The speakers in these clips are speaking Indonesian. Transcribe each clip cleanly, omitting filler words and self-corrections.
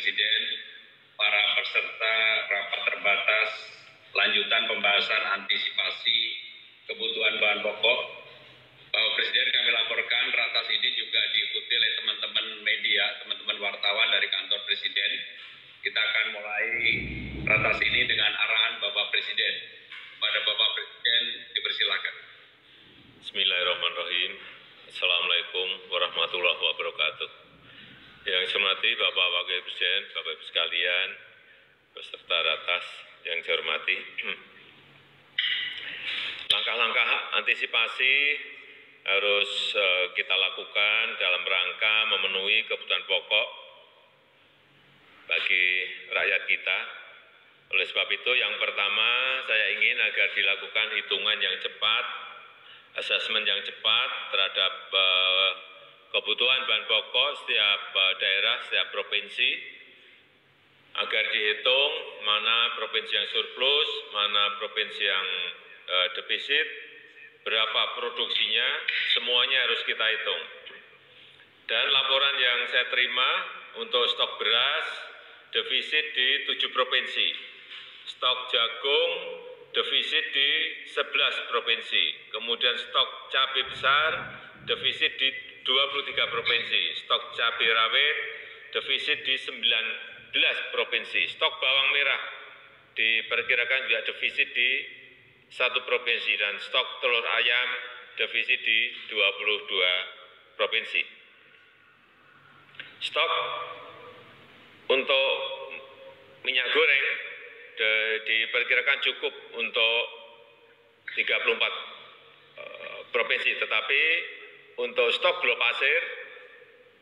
Presiden, para peserta rapat terbatas lanjutan pembahasan antisipasi kebutuhan bahan pokok. Bapak Presiden, kami laporkan ratas ini juga diikuti oleh teman-teman media, teman-teman wartawan dari kantor Presiden. Kita akan mulai ratas ini dengan arahan Bapak Presiden. Pada Bapak Presiden dipersilakan. Bismillahirrahmanirrahim. Assalamualaikum warahmatullahi wabarakatuh. Yang saya hormati Bapak Wakil Presiden, Bapak Ibu sekalian, peserta ratas yang saya hormati. Langkah-langkah antisipasi harus kita lakukan dalam rangka memenuhi kebutuhan pokok bagi rakyat kita. Oleh sebab itu, yang pertama saya ingin agar dilakukan hitungan yang cepat, asesmen yang cepat terhadap kebutuhan bahan pokok setiap daerah, setiap provinsi, agar dihitung mana provinsi yang surplus, mana provinsi yang defisit, berapa produksinya, semuanya harus kita hitung. Dan laporan yang saya terima untuk stok beras, defisit di 7 provinsi, stok jagung, defisit di 11 provinsi, kemudian stok cabai besar, defisit di 23 provinsi, stok cabai rawit, defisit di 19 provinsi, stok bawang merah diperkirakan juga defisit di 1 provinsi, dan stok telur ayam defisit di 22 provinsi. Stok untuk minyak goreng diperkirakan cukup untuk 34 provinsi, tetapi untuk stok gula pasir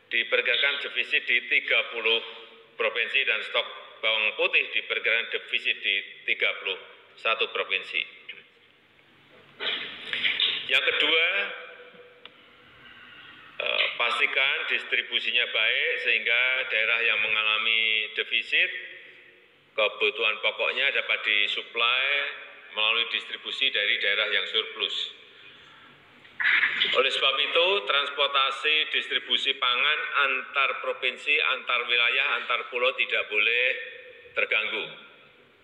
diperkirakan defisit di 30 provinsi dan stok bawang putih diperkirakan defisit di 31 provinsi. Yang kedua, pastikan distribusinya baik sehingga daerah yang mengalami defisit kebutuhan pokoknya dapat disuplai melalui distribusi dari daerah yang surplus. Oleh sebab itu, transportasi distribusi pangan antar provinsi, antar wilayah, antar pulau tidak boleh terganggu.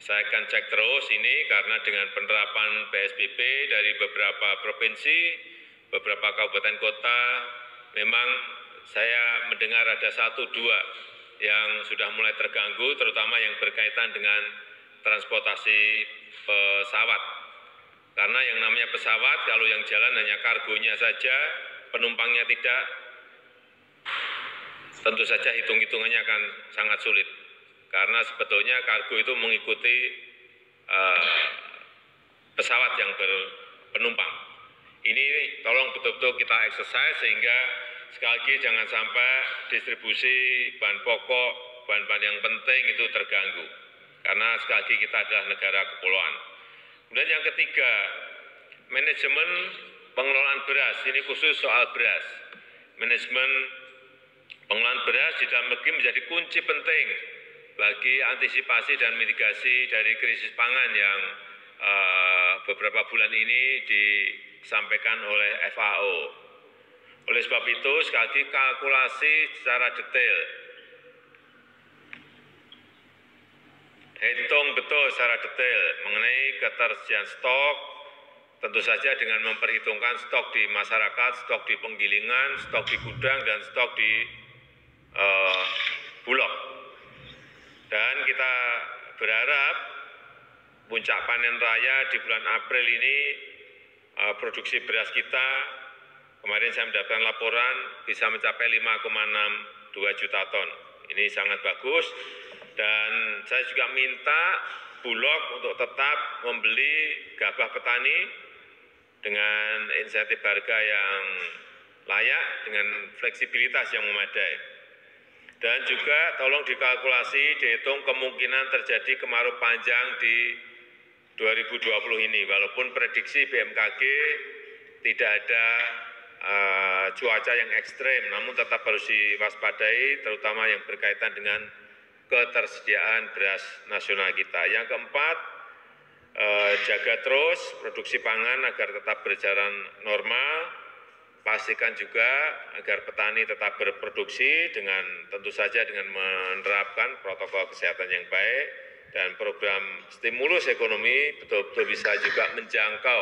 Saya akan cek terus ini karena dengan penerapan PSBB dari beberapa provinsi, beberapa kabupaten kota, memang saya mendengar ada 1-2 yang sudah mulai terganggu, terutama yang berkaitan dengan transportasi pesawat. Karena yang namanya pesawat, kalau yang jalan hanya kargonya saja, penumpangnya tidak, tentu saja hitung-hitungannya akan sangat sulit. Karena sebetulnya kargo itu mengikuti pesawat yang berpenumpang. Ini tolong betul-betul kita exercise sehingga sekali lagi jangan sampai distribusi bahan pokok, bahan-bahan yang penting itu terganggu. Karena sekali lagi kita adalah negara kepulauan. Kemudian yang ketiga, manajemen pengelolaan beras, ini khusus soal beras. Manajemen pengelolaan beras di dalam negeri menjadi kunci penting bagi antisipasi dan mitigasi dari krisis pangan yang beberapa bulan ini disampaikan oleh FAO. Oleh sebab itu, sekali lagi kalkulasi secara detail, hitung betul secara detail mengenai ketersediaan stok, tentu saja dengan memperhitungkan stok di masyarakat, stok di penggilingan, stok di gudang, dan stok di bulog. Dan kita berharap puncak panen raya di bulan April ini produksi beras kita, kemarin saya mendapatkan laporan bisa mencapai 5,62 juta ton. Ini sangat bagus. Dan saya juga minta Bulog untuk tetap membeli gabah petani dengan insentif harga yang layak, dengan fleksibilitas yang memadai. Dan juga tolong dikalkulasi, dihitung kemungkinan terjadi kemarau panjang di 2020 ini. Walaupun prediksi BMKG tidak ada cuaca yang ekstrem, namun tetap harus diwaspadai, terutama yang berkaitan dengan ketersediaan beras nasional kita. Yang keempat, jaga terus produksi pangan agar tetap berjalan normal, pastikan juga agar petani tetap berproduksi dengan tentu saja dengan menerapkan protokol kesehatan yang baik dan program stimulus ekonomi betul-betul bisa juga menjangkau